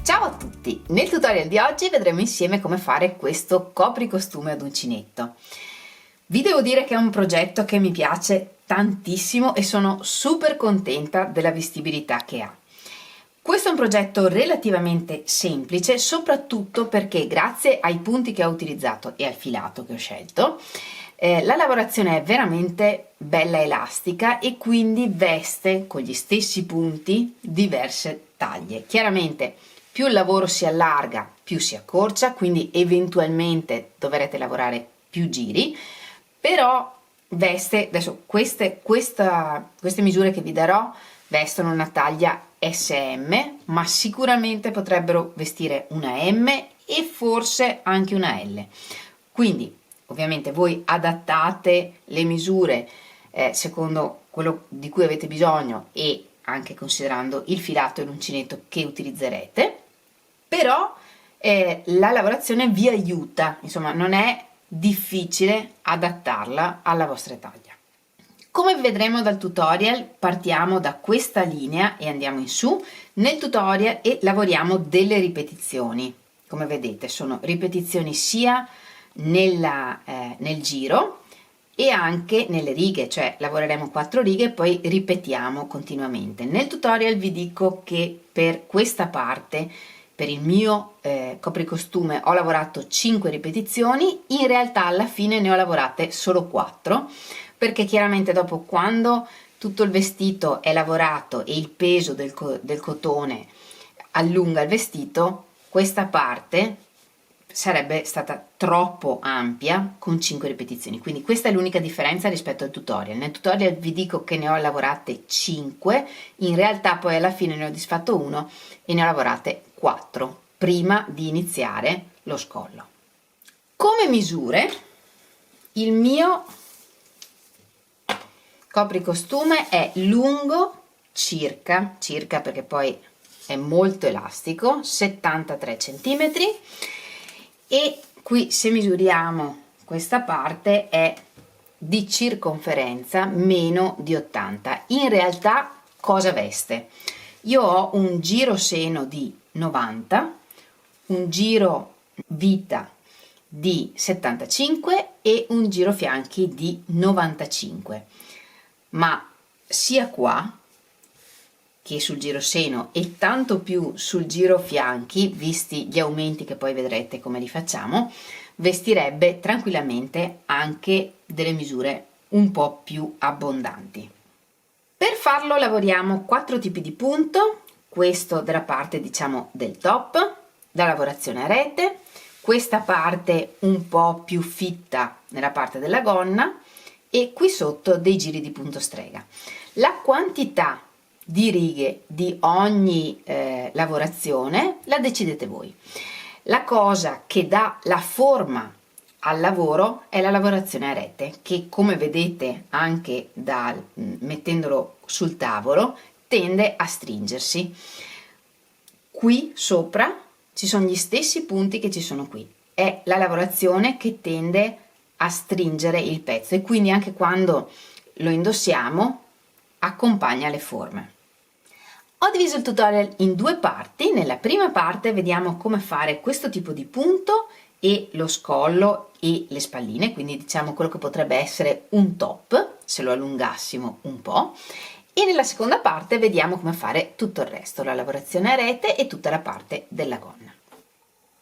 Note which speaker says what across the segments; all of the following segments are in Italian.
Speaker 1: Ciao a tutti! Nel tutorial di oggi vedremo insieme come fare questo copricostume ad uncinetto. Vi devo dire che è un progetto che mi piace tantissimo e sono super contenta della vestibilità che ha. Questo è un progetto relativamente semplice, soprattutto perché grazie ai punti che ho utilizzato e al filato che ho scelto, la lavorazione è veramente bella elastica e quindi veste con gli stessi punti diverse taglie. Chiaramente più il lavoro si allarga, più si accorcia, quindi eventualmente dovrete lavorare più giri, però veste, adesso queste misure che vi darò vestono una taglia SM, ma sicuramente potrebbero vestire una M e forse anche una L. Quindi ovviamente voi adattate le misure secondo quello di cui avete bisogno e anche considerando il filato e l'uncinetto che utilizzerete, però la lavorazione vi aiuta, insomma non è difficile adattarla alla vostra taglia. Come vedremo dal tutorial partiamo da questa linea e andiamo in su nel tutorial e lavoriamo delle ripetizioni. Come vedete sono ripetizioni sia nel giro e anche nelle righe, cioè lavoreremo 4 righe e poi ripetiamo continuamente. Nel tutorial vi dico che per questa parte, per il mio copricostume, ho lavorato 5 ripetizioni, in realtà alla fine ne ho lavorate solo 4, perché chiaramente dopo, quando tutto il vestito è lavorato e il peso del cotone allunga il vestito, questa parte sarebbe stata troppo ampia con 5 ripetizioni, quindi questa è l'unica differenza rispetto al tutorial. Nel tutorial vi dico che ne ho lavorate 5, in realtà poi alla fine ne ho disfatto 1 e ne ho lavorate 4 prima di iniziare lo scollo. Come misure, il mio copricostume è lungo circa perché poi è molto elastico, 73 cm, e qui se misuriamo questa parte è di circonferenza meno di 80. In realtà cosa veste? Io ho un giro seno di 90, un giro vita di 75 e un giro fianchi di 95, ma sia qua che sul giro seno e tanto più sul giro fianchi, visti gli aumenti che poi vedrete come li facciamo, vestirebbe tranquillamente anche delle misure un po' più abbondanti. Per farlo lavoriamo 4 tipi di punto, questo della parte diciamo del top, la lavorazione a rete, questa parte un po' più fitta nella parte della gonna e qui sotto dei giri di punto strega. La quantità di righe di ogni lavorazione la decidete voi. La cosa che dà la forma al lavoro è la lavorazione a rete, che come vedete anche mettendolo sul tavolo tende a stringersi. Qui sopra ci sono gli stessi punti che ci sono qui, è la lavorazione che tende a stringere il pezzo e quindi anche quando lo indossiamo accompagna le forme. Ho diviso il tutorial in 2 parti. Nella prima parte vediamo come fare questo tipo di punto e lo scollo e le spalline, quindi diciamo quello che potrebbe essere un top se lo allungassimo un po', e nella seconda parte vediamo come fare tutto il resto, la lavorazione a rete e tutta la parte della gonna.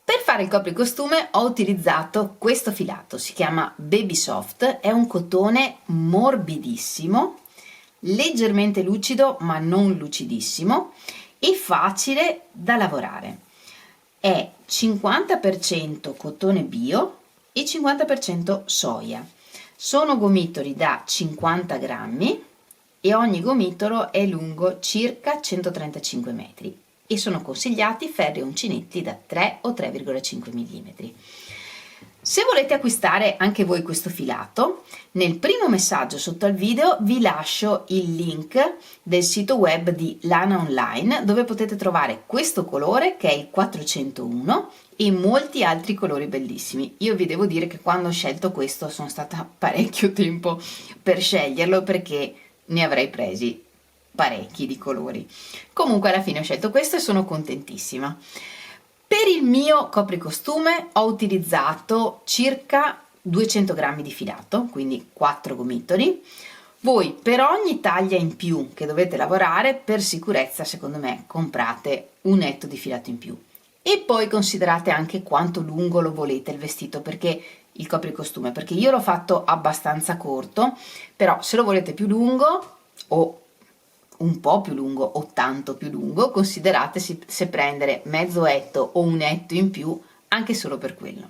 Speaker 1: Per fare il copricostume ho utilizzato questo filato, si chiama Baby Soft, è un cotone morbidissimo, leggermente lucido ma non lucidissimo e facile da lavorare. È 50% cotone bio e 50% soia. Sono gomitoli da 50 grammi e ogni gomitolo è lungo circa 135 metri e sono consigliati ferri uncinetti da 3 o 3,5 mm. Se volete acquistare anche voi questo filato, nel primo messaggio sotto al video vi lascio il link del sito web di Lana Online, dove potete trovare questo colore che è il 401 e molti altri colori bellissimi. Io vi devo dire che quando ho scelto questo sono stata parecchio tempo per sceglierlo, perché ne avrei presi parecchi di colori. Comunque alla fine ho scelto questo e sono contentissima. Per il mio copricostume ho utilizzato circa 200 grammi di filato, quindi 4 gomitoli. Voi per ogni taglia in più che dovete lavorare, per sicurezza secondo me comprate un netto di filato in più. E poi considerate anche quanto lungo lo volete il vestito, perché il copricostume, perché io l'ho fatto abbastanza corto, però se lo volete più lungo o un po' più lungo o tanto più lungo, considerate se prendere mezzo etto o un etto in più, anche solo per quello.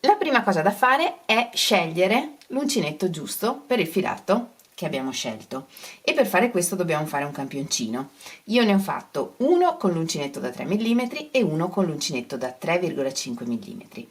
Speaker 1: La prima cosa da fare è scegliere l'uncinetto giusto per il filato che abbiamo scelto, e per fare questo dobbiamo fare un campioncino. Io ne ho fatto uno con l'uncinetto da 3 mm e uno con l'uncinetto da 3,5 mm.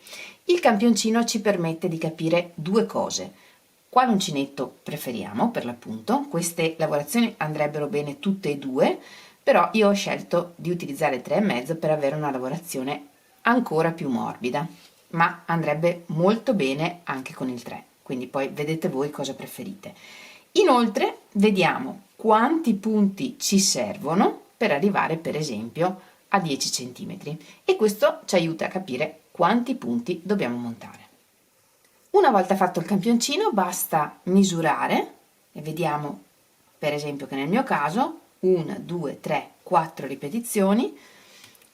Speaker 1: Il campioncino ci permette di capire due cose: quale uncinetto preferiamo per l'appunto. Queste lavorazioni andrebbero bene tutte e due, però io ho scelto di utilizzare 3,5 per avere una lavorazione ancora più morbida, ma andrebbe molto bene anche con il 3, quindi poi vedete voi cosa preferite. Inoltre vediamo quanti punti ci servono per arrivare per esempio a 10 cm, e questo ci aiuta a capire quanti punti dobbiamo montare. Una volta fatto il campioncino basta misurare e vediamo per esempio che nel mio caso 1, 2, 3, 4 ripetizioni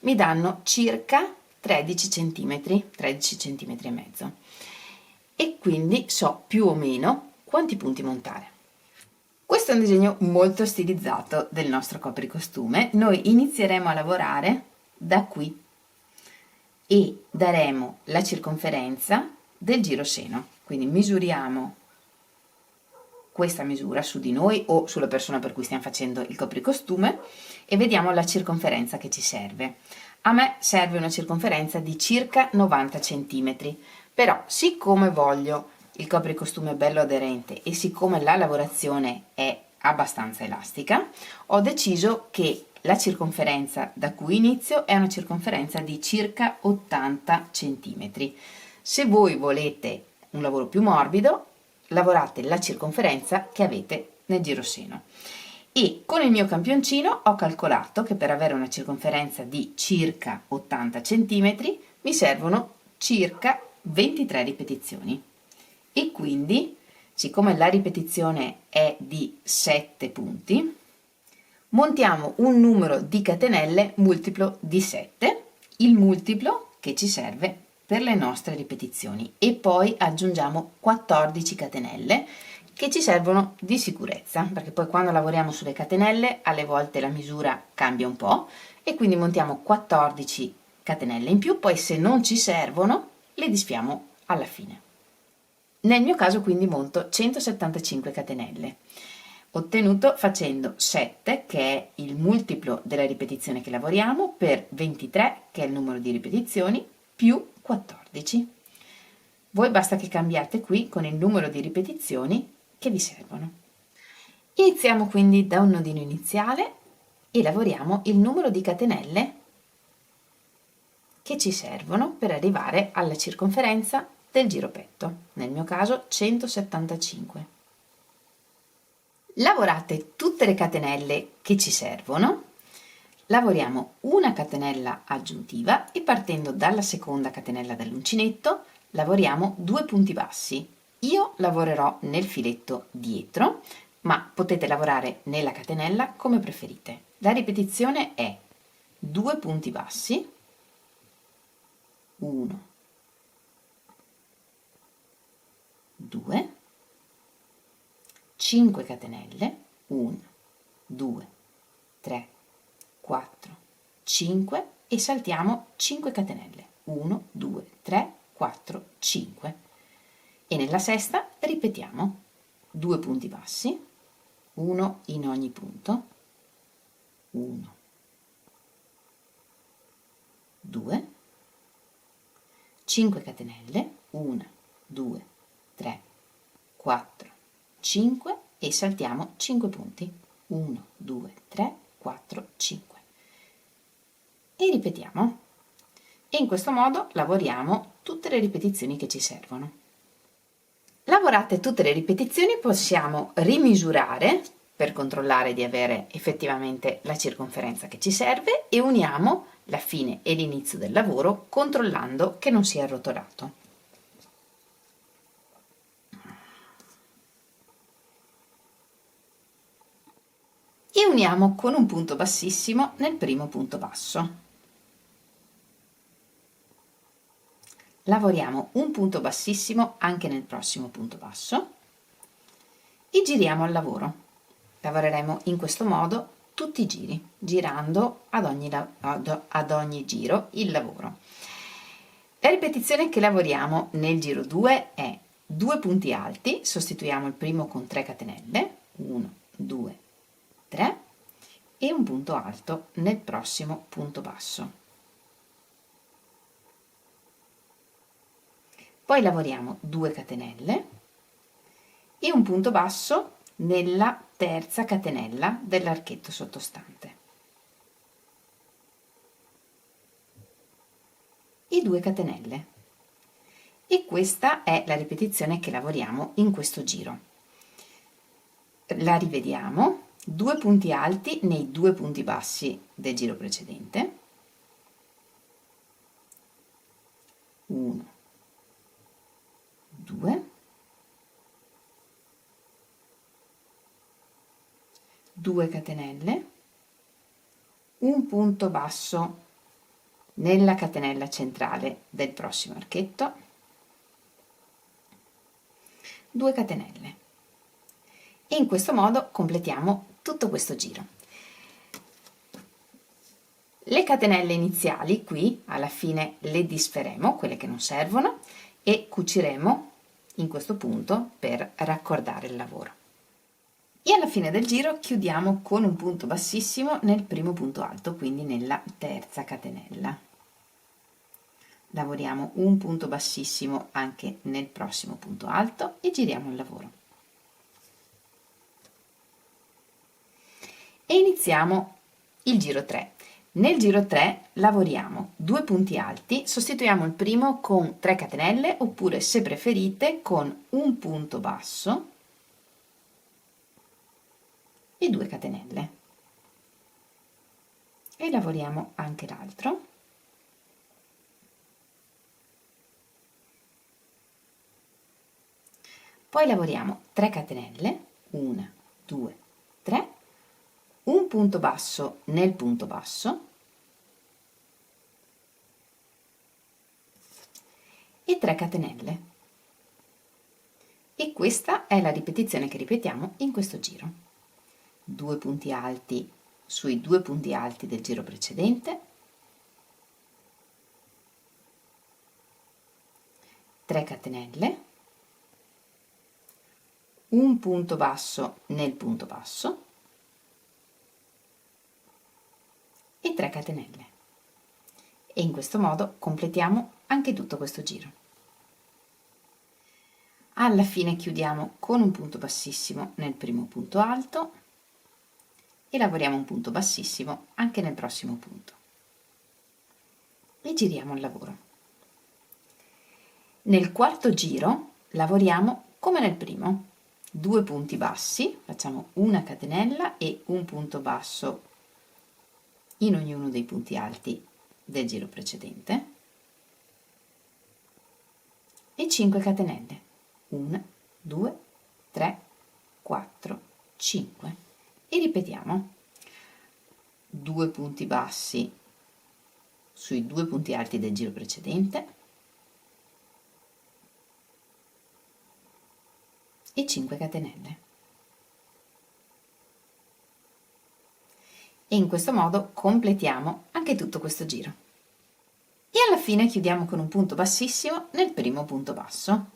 Speaker 1: mi danno circa 13 cm, 13 cm e mezzo, e quindi so più o meno quanti punti montare. Questo è un disegno molto stilizzato del nostro copricostume. Noi inizieremo a lavorare da qui e daremo la circonferenza del giroseno, quindi misuriamo questa misura su di noi o sulla persona per cui stiamo facendo il copricostume e vediamo la circonferenza che ci serve. A me serve una circonferenza di circa 90 cm, però siccome voglio il copricostume bello aderente e siccome la lavorazione è abbastanza elastica, ho deciso che la circonferenza da cui inizio è una circonferenza di circa 80 cm. Se voi volete un lavoro più morbido, lavorate la circonferenza che avete nel giroseno. E con il mio campioncino ho calcolato che per avere una circonferenza di circa 80 cm mi servono circa 23 ripetizioni, e quindi siccome la ripetizione è di 7 punti, montiamo un numero di catenelle multiplo di 7, il multiplo che ci serve per le nostre ripetizioni, e poi aggiungiamo 14 catenelle che ci servono di sicurezza, perché poi quando lavoriamo sulle catenelle alle volte la misura cambia un po', e quindi montiamo 14 catenelle in più, poi se non ci servono le disfiamo alla fine. Nel mio caso quindi monto 175 catenelle, ottenuto facendo 7, che è il multiplo della ripetizione che lavoriamo, per 23, che è il numero di ripetizioni, più 14. Voi basta che cambiate qui con il numero di ripetizioni che vi servono. Iniziamo quindi da un nodino iniziale e lavoriamo il numero di catenelle che ci servono per arrivare alla circonferenza del giro petto, nel mio caso 175. Lavorate tutte le catenelle che ci servono, lavoriamo una catenella aggiuntiva e partendo dalla seconda catenella dell'uncinetto lavoriamo 2 punti bassi. Io lavorerò nel filetto dietro, ma potete lavorare nella catenella come preferite. La ripetizione è 2 punti bassi, 1, 2, 5 catenelle, 1, 2, 3, 4, 5 e saltiamo 5 catenelle, 1, 2, 3, 4, 5, e nella sesta ripetiamo 2 punti bassi, 1 in ogni punto, 1, 2, 5 catenelle, 1, 2, 3, 4, 5 e saltiamo 5 punti, 1, 2, 3, 4, 5 e ripetiamo, e in questo modo lavoriamo tutte le ripetizioni che ci servono. Lavorate tutte le ripetizioni, possiamo rimisurare per controllare di avere effettivamente la circonferenza che ci serve e uniamo la fine e l'inizio del lavoro controllando che non sia arrotolato. E uniamo con un punto bassissimo nel primo punto basso. Lavoriamo un punto bassissimo anche nel prossimo punto basso e giriamo al lavoro. Lavoreremo in questo modo tutti i giri, girando ad ogni giro il lavoro. La ripetizione che lavoriamo nel giro 2 è 2 punti alti, sostituiamo il primo con 3 catenelle, 1, 2, 3 e un punto alto nel prossimo punto basso. Poi lavoriamo 2 catenelle e un punto basso nella terza catenella dell'archetto sottostante. E 2 catenelle. E questa è la ripetizione che lavoriamo in questo giro. La rivediamo. 2 punti alti nei 2 punti bassi del giro precedente, 1, 2, 2 catenelle, un punto basso nella catenella centrale del prossimo archetto, 2 catenelle. E in questo modo completiamo tutto questo giro. Le catenelle iniziali qui alla fine le disferemo, quelle che non servono, e cuciremo in questo punto per raccordare il lavoro. E alla fine del giro chiudiamo con un punto bassissimo nel primo punto alto, quindi nella terza catenella. Lavoriamo un punto bassissimo anche nel prossimo punto alto e giriamo il lavoro. E iniziamo il giro 3. Nel giro 3 lavoriamo 2 punti alti, sostituiamo il primo con 3 catenelle oppure, se preferite, con un punto basso e 2 catenelle. E lavoriamo anche l'altro. Poi lavoriamo 3 catenelle, 1, 2, 3, un punto basso nel punto basso e 3 catenelle. E questa è la ripetizione che ripetiamo in questo giro. 2 punti alti sui 2 punti alti del giro precedente, 3 catenelle, un punto basso nel punto basso e 3 catenelle. E in questo modo completiamo anche tutto questo giro. Alla fine chiudiamo con un punto bassissimo nel primo punto alto e lavoriamo un punto bassissimo anche nel prossimo punto e giriamo il lavoro. Nel quarto giro lavoriamo come nel primo, 2 punti bassi, facciamo una catenella e un punto basso in ognuno dei punti alti del giro precedente e 5 catenelle, 1, 2, 3, 4, 5 e ripetiamo 2 punti bassi sui 2 punti alti del giro precedente e 5 catenelle. E in questo modo completiamo anche tutto questo giro. E alla fine chiudiamo con un punto bassissimo nel primo punto basso,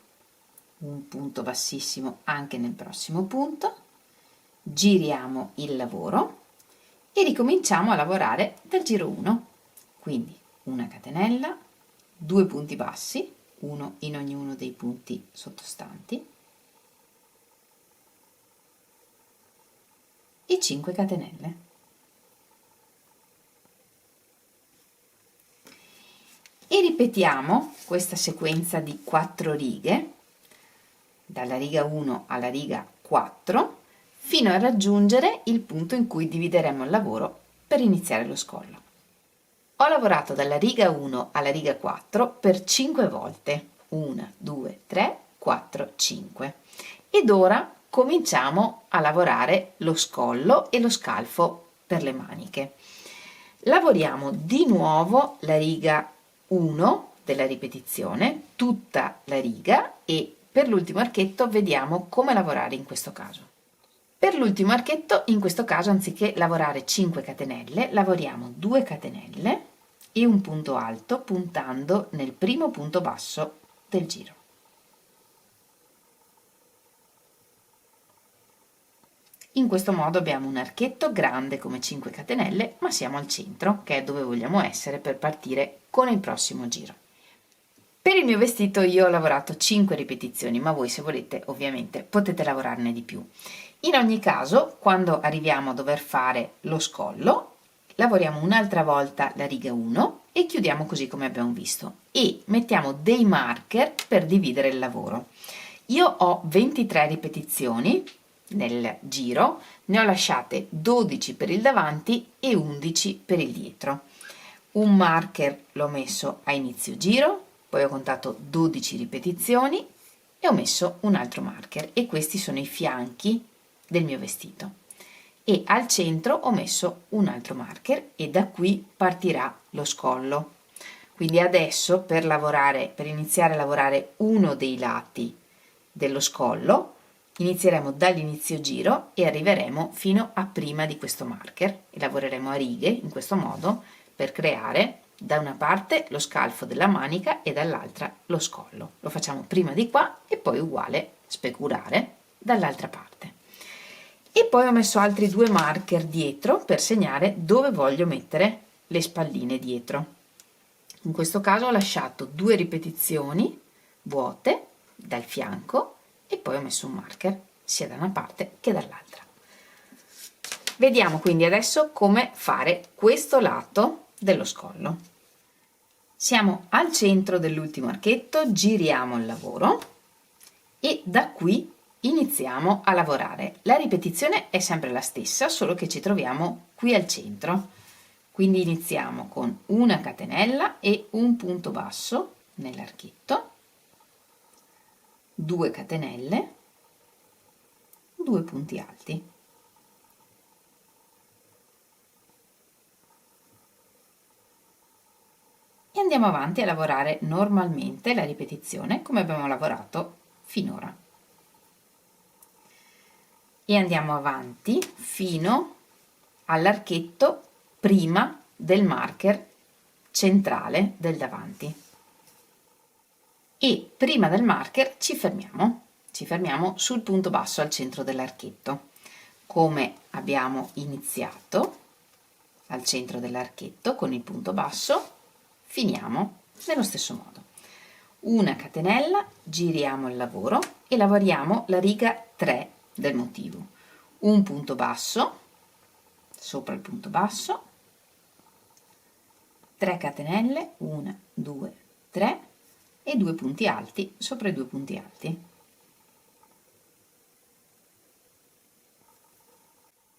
Speaker 1: un punto bassissimo anche nel prossimo punto, giriamo il lavoro e ricominciamo a lavorare dal giro 1. Quindi una catenella, 2 punti bassi, uno in ognuno dei punti sottostanti e 5 catenelle. E ripetiamo questa sequenza di 4 righe, dalla riga 1 alla riga 4, fino a raggiungere il punto in cui divideremo il lavoro per iniziare lo scollo. Ho lavorato dalla riga 1 alla riga 4 per 5 volte, 1, 2, 3, 4, 5, ed ora cominciamo a lavorare lo scollo e lo scalfo per le maniche. Lavoriamo di nuovo la riga 1 della ripetizione, tutta la riga, e per l'ultimo archetto vediamo come lavorare in questo caso. Per l'ultimo archetto, in questo caso, anziché lavorare 5 catenelle, lavoriamo 2 catenelle e un punto alto puntando nel primo punto basso del giro. In questo modo abbiamo un archetto grande come 5 catenelle, ma siamo al centro, che è dove vogliamo essere per partire con il prossimo giro. Per il mio vestito io ho lavorato 5 ripetizioni, ma voi, se volete, ovviamente potete lavorarne di più. In ogni caso, quando arriviamo a dover fare lo scollo, lavoriamo un'altra volta la riga 1 e chiudiamo così come abbiamo visto, e mettiamo dei marker per dividere il lavoro. Io ho 23 ripetizioni nel giro, ne ho lasciate 12 per il davanti e 11 per il dietro. Un marker l'ho messo a inizio giro, poi ho contato 12 ripetizioni e ho messo un altro marker, e questi sono i fianchi del mio vestito, e al centro ho messo un altro marker e da qui partirà lo scollo. Quindi adesso per iniziare a lavorare uno dei lati dello scollo inizieremo dall'inizio giro e arriveremo fino a prima di questo marker e lavoreremo a righe in questo modo per creare da una parte lo scalfo della manica e dall'altra lo scollo. Lo facciamo prima di qua e poi uguale speculare dall'altra parte. E poi ho messo altri 2 marker dietro per segnare dove voglio mettere le spalline dietro. In questo caso ho lasciato 2 ripetizioni vuote dal fianco e poi ho messo un marker sia da una parte che dall'altra. Vediamo quindi adesso come fare questo lato dello scollo. Siamo al centro dell'ultimo archetto, giriamo il lavoro e da qui iniziamo a lavorare. La ripetizione è sempre la stessa, solo che ci troviamo qui al centro. Quindi iniziamo con una catenella e un punto basso nell'archetto, 2 catenelle, 2 punti alti. E andiamo avanti a lavorare normalmente la ripetizione come abbiamo lavorato finora. E andiamo avanti fino all'archetto prima del marker centrale del davanti, e prima del marker ci fermiamo sul punto basso al centro dell'archetto. Come abbiamo iniziato al centro dell'archetto con il punto basso, finiamo nello stesso modo. Una catenella, giriamo il lavoro e lavoriamo la riga 3 del motivo. Un punto basso sopra il punto basso, 3 catenelle, 1, 2, 3 e 2 punti alti sopra i 2 punti alti.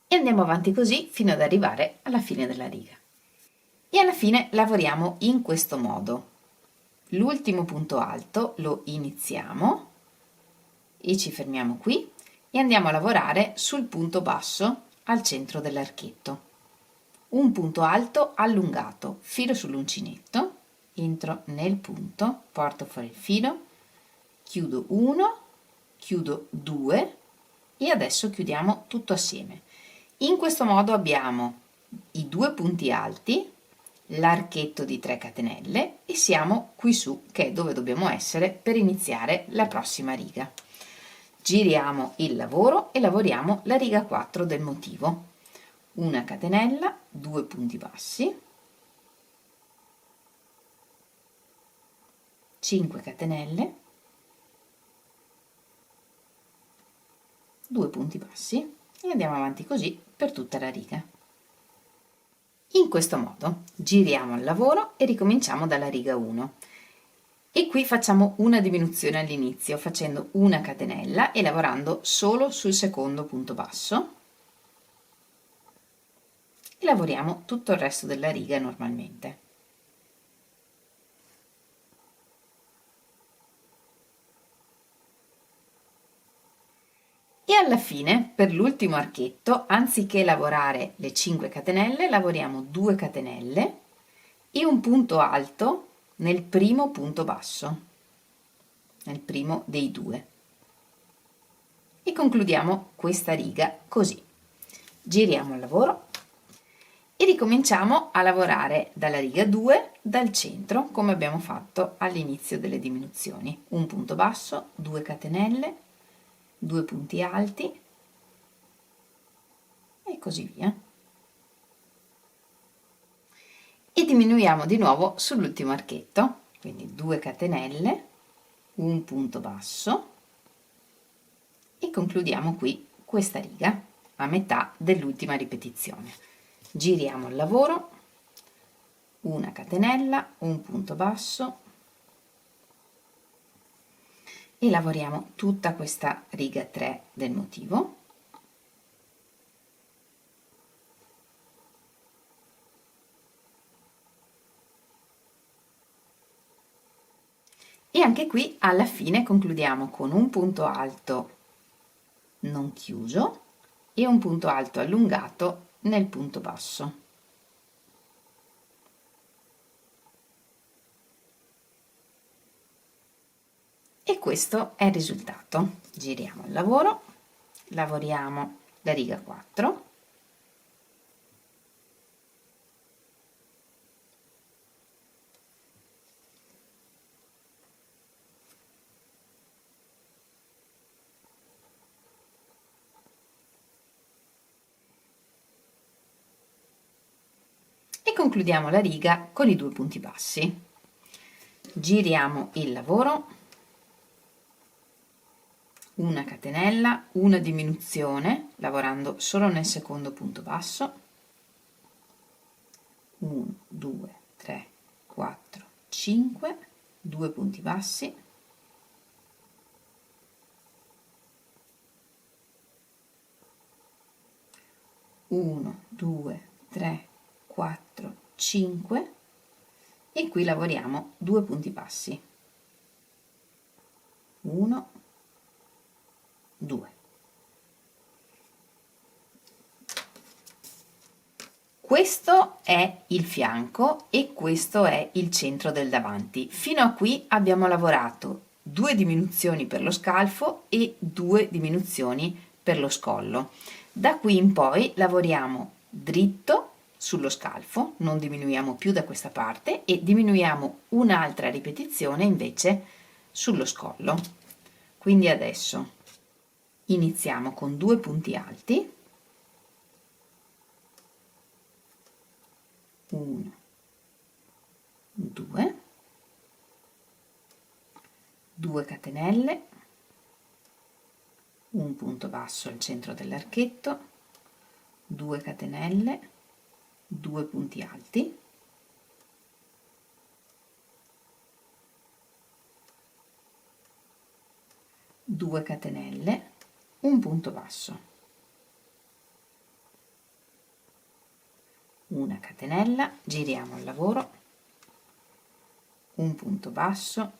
Speaker 1: E andiamo avanti così fino ad arrivare alla fine della riga. E alla fine lavoriamo in questo modo. L'ultimo punto alto lo iniziamo e ci fermiamo qui e andiamo a lavorare sul punto basso al centro dell'archetto. Un punto alto allungato, filo sull'uncinetto, entro nel punto, porto fuori il filo, chiudo 1, chiudo 2 e adesso chiudiamo tutto assieme. In questo modo abbiamo i 2 punti alti, l'archetto di 3 catenelle e siamo qui su, che è dove dobbiamo essere per iniziare la prossima riga. Giriamo il lavoro e lavoriamo la riga 4 del motivo. Una catenella, 2 punti bassi, 5 catenelle, 2 punti bassi e andiamo avanti così per tutta la riga. In questo modo giriamo il lavoro e ricominciamo dalla riga 1. E qui facciamo una diminuzione all'inizio facendo una catenella e lavorando solo sul secondo punto basso e lavoriamo tutto il resto della riga normalmente. E alla fine, per l'ultimo archetto, anziché lavorare le 5 catenelle, lavoriamo 2 catenelle e un punto alto nel primo punto basso, nel primo dei due. E concludiamo questa riga così. Giriamo il lavoro e ricominciamo a lavorare dalla riga 2 dal centro, come abbiamo fatto all'inizio delle diminuzioni. Un punto basso, 2 catenelle, 2 punti alti e così via. E diminuiamo di nuovo sull'ultimo archetto, quindi 2 catenelle, un punto basso e concludiamo qui questa riga a metà dell'ultima ripetizione. Giriamo il lavoro, una catenella, un punto basso e lavoriamo tutta questa riga 3 del motivo. E anche qui alla fine concludiamo con un punto alto non chiuso e un punto alto allungato nel punto basso. E questo è il risultato. Giriamo il lavoro, lavoriamo la riga 4 e concludiamo la riga con i 2 punti bassi. Giriamo il lavoro, una catenella, una diminuzione lavorando solo nel secondo punto basso, 1 2 3 4 5, 2 punti bassi, uno 2 3 4 5 e qui lavoriamo 2 punti bassi, 1 2. Questo è il fianco e questo è il centro del davanti. Fino a qui abbiamo lavorato 2 diminuzioni per lo scalfo e 2 diminuzioni per lo scollo. Da qui in poi lavoriamo dritto sullo scalfo, non diminuiamo più da questa parte e diminuiamo un'altra ripetizione invece sullo scollo. Quindi adesso iniziamo con 2 punti alti, 1 2 2 catenelle, un punto basso al centro dell'archetto, 2 catenelle, 2 punti alti, due catenelle, un punto basso, una catenella, giriamo il lavoro, un punto basso,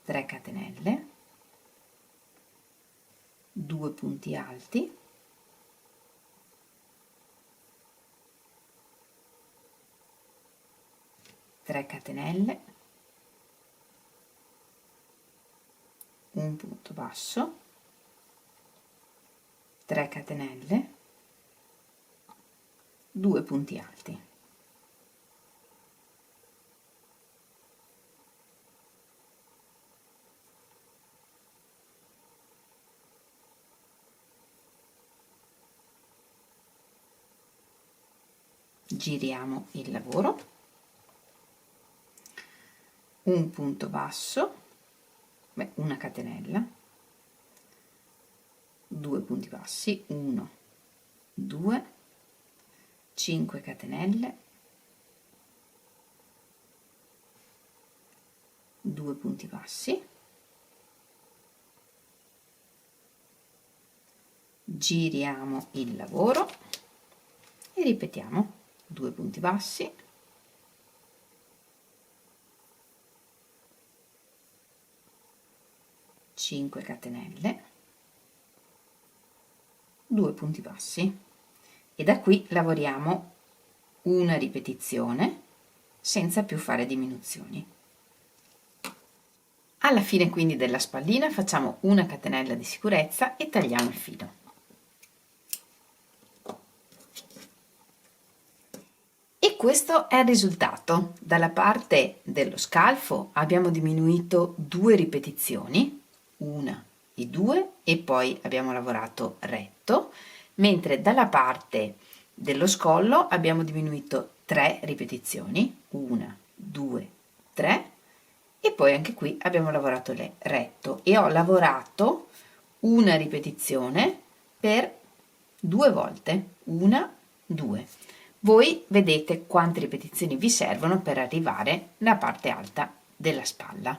Speaker 1: 3 catenelle, 2 punti alti, tre catenelle, un punto basso, 3 catenelle, 2 punti alti. Giriamo il lavoro, un punto basso, una catenella, 2 punti bassi, 1 2 5 catenelle, 2 punti bassi, giriamo il lavoro e ripetiamo 2 punti bassi, 5 catenelle, 2 punti bassi e da qui lavoriamo una ripetizione senza più fare diminuzioni. Alla fine quindi della spallina facciamo una catenella di sicurezza e tagliamo il filo. E questo è il risultato. Dalla parte dello scalfo abbiamo diminuito 2 ripetizioni, una e 2, e poi abbiamo lavorato retto, mentre dalla parte dello scollo abbiamo diminuito 3 ripetizioni, una, 2, 3, e poi anche qui abbiamo lavorato retto e ho lavorato una ripetizione per 2 volte, una, 2. Voi vedete quante ripetizioni vi servono per arrivare alla parte alta della spalla.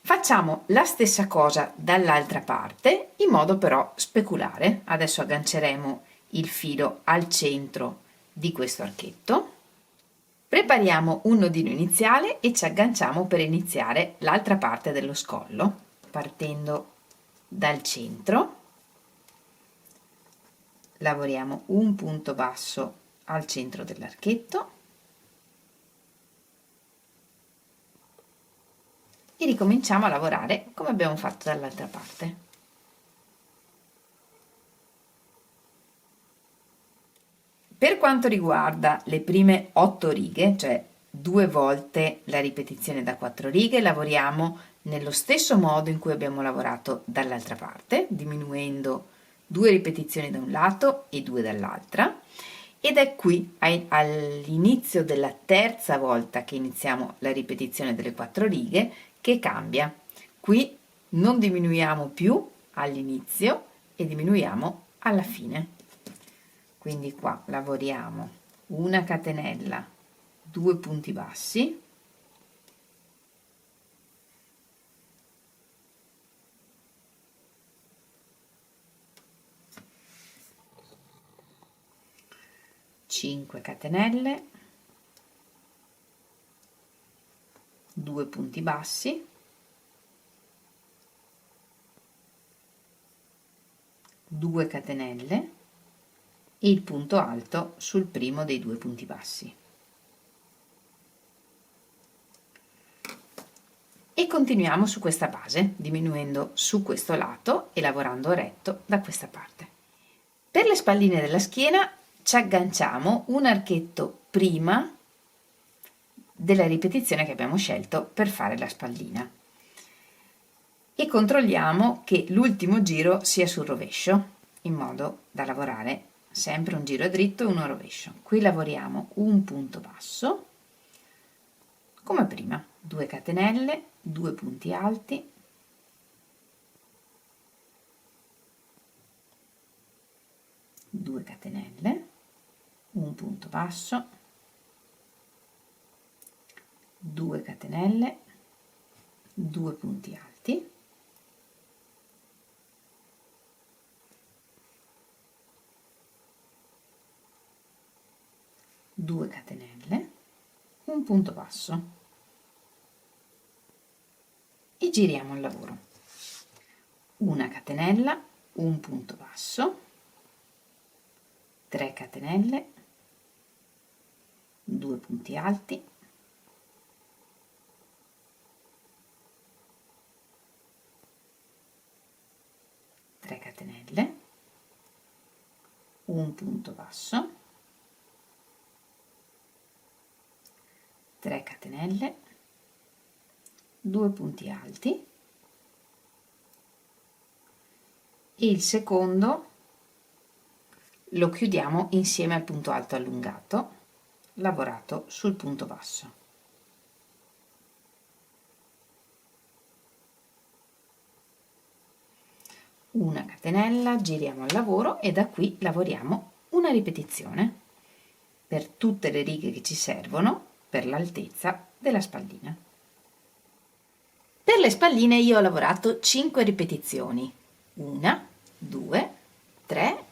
Speaker 1: Facciamo la stessa cosa dall'altra parte, in modo però speculare. Adesso agganceremo il filo al centro di questo archetto. Prepariamo un nodino iniziale e ci agganciamo per iniziare l'altra parte dello scollo, partendo dal centro. Lavoriamo un punto basso al centro dell'archetto e ricominciamo a lavorare come abbiamo fatto dall'altra parte. Per quanto riguarda le prime 8 righe, cioè 2 volte la ripetizione da 4 righe, lavoriamo nello stesso modo in cui abbiamo lavorato dall'altra parte, diminuendo 2 ripetizioni da un lato e 2 dall'altra, ed è qui all'inizio della terza volta che iniziamo la ripetizione delle 4 righe che cambia. Qui non diminuiamo più all'inizio e diminuiamo alla fine. Quindi qua lavoriamo una catenella, 2 punti bassi, cinque catenelle, 2 punti bassi, 2 catenelle e il punto alto sul primo dei 2 punti bassi. E continuiamo su questa base, diminuendo su questo lato e lavorando retto da questa parte. Per le spalline della schiena ci agganciamo un archetto prima della ripetizione che abbiamo scelto per fare la spallina e controlliamo che l'ultimo giro sia sul rovescio, in modo da lavorare sempre un giro dritto e uno rovescio. Qui lavoriamo un punto basso come prima, 2 catenelle, 2 punti alti, 2 catenelle, un punto basso, 2 catenelle, 2 punti alti, 2 catenelle, un punto basso e giriamo il lavoro. Una catenella, un punto basso, 3 catenelle, 2 punti alti, 3 catenelle, un punto basso, 3 catenelle, 2 punti alti e il secondo lo chiudiamo insieme al punto alto allungato lavorato sul punto basso. Una catenella, giriamo al lavoro e da qui lavoriamo una ripetizione per tutte le righe che ci servono per l'altezza della spallina. Per le spalline io ho lavorato 5 ripetizioni, 1, 2, 3,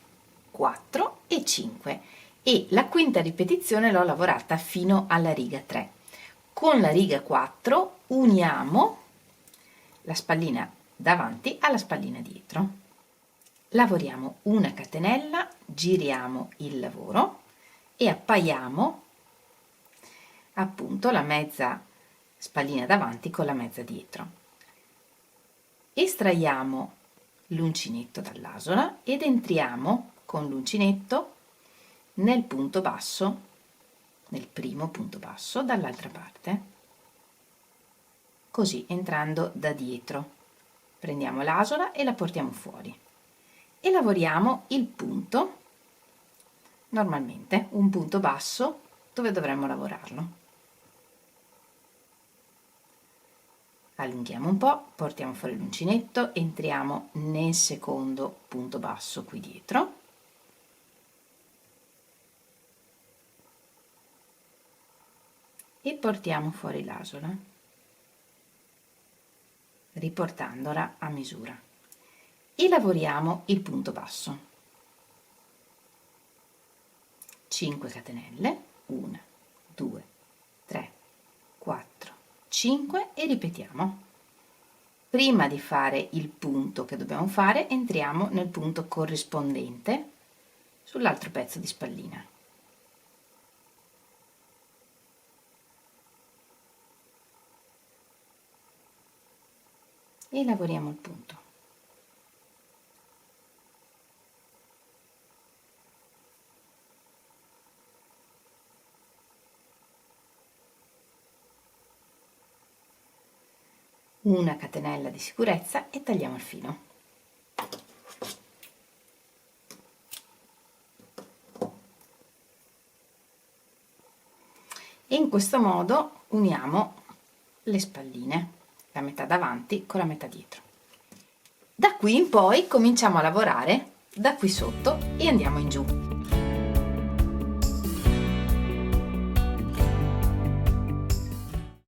Speaker 1: 4 e 5 e la quinta ripetizione l'ho lavorata fino alla riga 3. Con la riga 4 uniamo la spallina davanti alla spallina dietro. lavoriamo una catenella, giriamo il lavoro e appaiamo appunto la mezza spallina davanti con la mezza dietro. Estraiamo l'uncinetto dall'asola ed entriamo con l'uncinetto nel punto basso, nel primo punto basso dall'altra parte, così entrando da dietro. Prendiamo l'asola e la portiamo fuori e lavoriamo il punto, normalmente un punto basso dove dovremmo lavorarlo. Allunghiamo un po', portiamo fuori l'uncinetto, entriamo nel secondo punto basso qui dietro e portiamo fuori l'asola, riportandola a misura, e lavoriamo il punto basso. 5 catenelle, 1, 2, 3, 4, 5 e ripetiamo. Prima di fare il punto che dobbiamo fare, entriamo nel punto corrispondente sull'altro pezzo di spallina. E lavoriamo il punto. Una catenella di sicurezza e tagliamo il filo. E in questo modo uniamo le spalline, la metà davanti con la metà dietro. Da qui in poi cominciamo a lavorare da qui sotto e andiamo in giù.